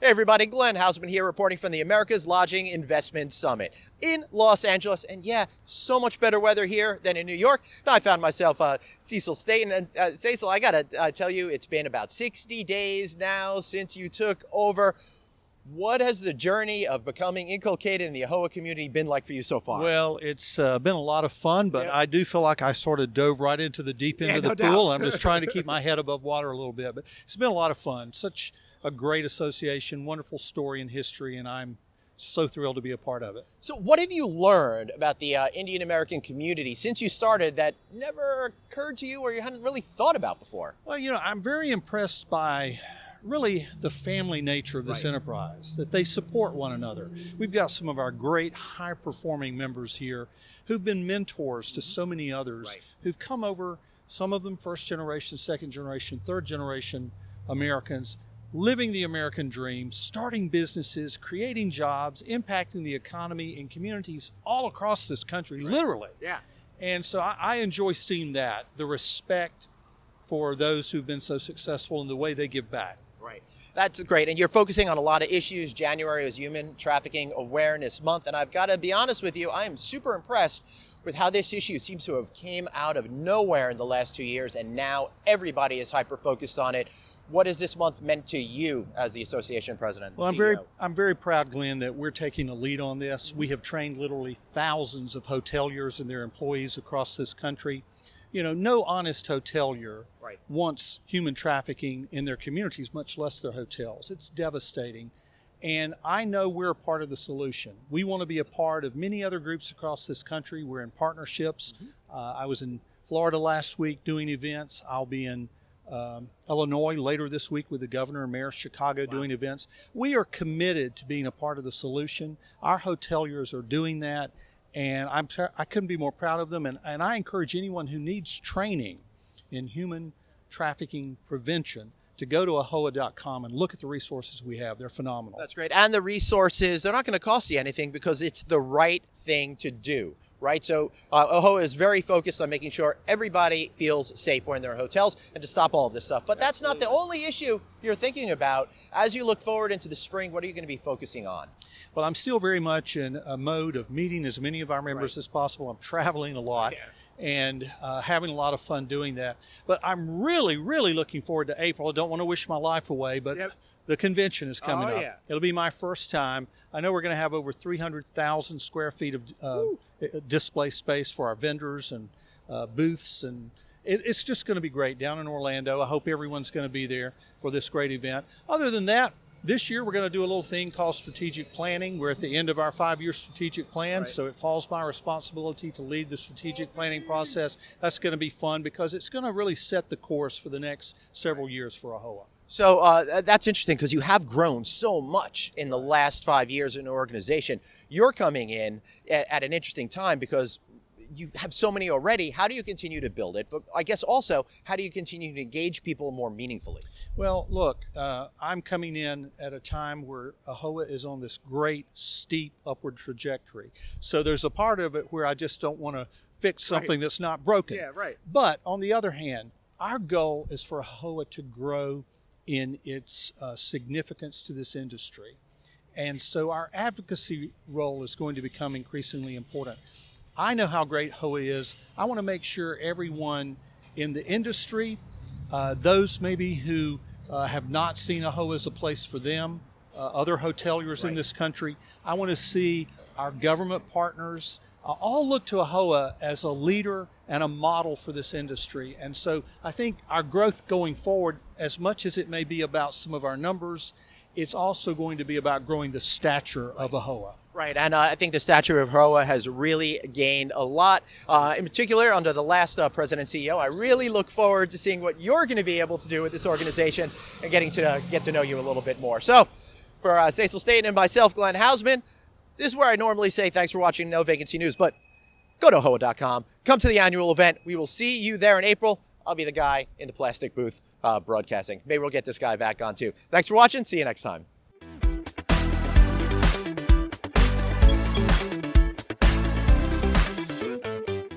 Hey everybody, Glenn Hausman here reporting from the America's Lodging Investment Summit in Los Angeles. And yeah, so much better weather here than in New York. Now I found myself Cecil Staton. And Cecil, I gotta tell you, it's been about 60 days now since you took over. What has the journey of becoming inculcated in the AAHOA community been like for you so far? Well, it's been a lot of fun, but I do feel like I sort of dove right into the deep end of the no pool. doubt. I'm just trying to keep my head above water a little bit, but it's been a lot of fun. Such a great association, wonderful story and history, and I'm so thrilled to be a part of it. So what have you learned about the Indian American community since you started that never occurred to you or you hadn't really thought about before? Well, I'm very impressed by really the family nature of this enterprise, that they support one another. We've got some of our great high-performing members here who've been mentors to so many others who've come over, some of them first generation, second generation, third generation Americans, living the American dream, starting businesses, creating jobs, impacting the economy in communities all across this country, literally. Yeah. And so I enjoy seeing that, the respect for those who've been so successful in the way they give back. Right. That's great. And you're focusing on a lot of issues. January is Human Trafficking Awareness Month. And I've got to be honest with you, I am super impressed with how this issue seems to have came out of nowhere in the last 2 years. And now everybody is hyper-focused on it. What has this month meant to you as the association president? Well, I'm very proud, Glenn, that we're taking a lead on this. We have trained literally thousands of hoteliers and their employees across this country. No honest hotelier wants human trafficking in their communities, much less their hotels. It's devastating. And I know we're a part of the solution. We want to be a part of many other groups across this country. We're in partnerships. I was in Florida last week doing events. I'll be in Illinois later this week with the governor and mayor of Chicago doing events. We are committed to being a part of the solution. Our hoteliers are doing that. And I couldn't be more proud of them. And I encourage anyone who needs training in human trafficking prevention to go to AAHOA.com and look at the resources we have. They're phenomenal. That's great. And the resources, they're not going to cost you anything because it's the right thing to do. Right? So AAHOA is very focused on making sure everybody feels safe when they're in hotels and to stop all of this stuff. But that's not the only issue you're thinking about. As you look forward into the spring, what are you going to be focusing on? Well, I'm still very much in a mode of meeting as many of our members as possible. I'm traveling a lot and having a lot of fun doing that. But I'm really, really looking forward to April. I don't want to wish my life away, but the convention is coming up. It'll be my first time. I know we're going to have over 300,000 square feet of display space for our vendors and booths, and it's just going to be great down in Orlando. I hope everyone's going to be there for this great event. Other than that, this year we're going to do a little thing called strategic planning. We're at the end of our 5-year strategic plan, so it falls my responsibility to lead the strategic planning process. That's going to be fun because it's going to really set the course for the next several years for AAHOA. So that's interesting because you have grown so much in the last 5 years in the organization. You're coming in at an interesting time because you have so many already. How do you continue to build it? But I guess also, how do you continue to engage people more meaningfully? Well, look, I'm coming in at a time where AAHOA is on this great, steep upward trajectory. So there's a part of it where I just don't want to fix something that's not broken. But on the other hand, our goal is for AAHOA to grow in its significance to this industry. And so our advocacy role is going to become increasingly important. I know how great AAHOA is. I want to make sure everyone in the industry, those maybe who have not seen AAHOA as a place for them, other hoteliers in this country, I want to see our government partners all look to AAHOA as a leader and a model for this industry. And so I think our growth going forward, as much as it may be about some of our numbers, it's also going to be about growing the stature of AAHOA. Right, and I think the stature of AAHOA has really gained a lot, in particular under the last president and CEO. I really look forward to seeing what you're going to be able to do with this organization and getting to get to know you a little bit more. So for Cecil Staton and myself, Glenn Hausman, this is where I normally say thanks for watching No Vacancy News, but go to AAHOA.com, come to the annual event. We will see you there in April. I'll be the guy in the plastic booth broadcasting. Maybe we'll get this guy back on too. Thanks for watching. See you next time.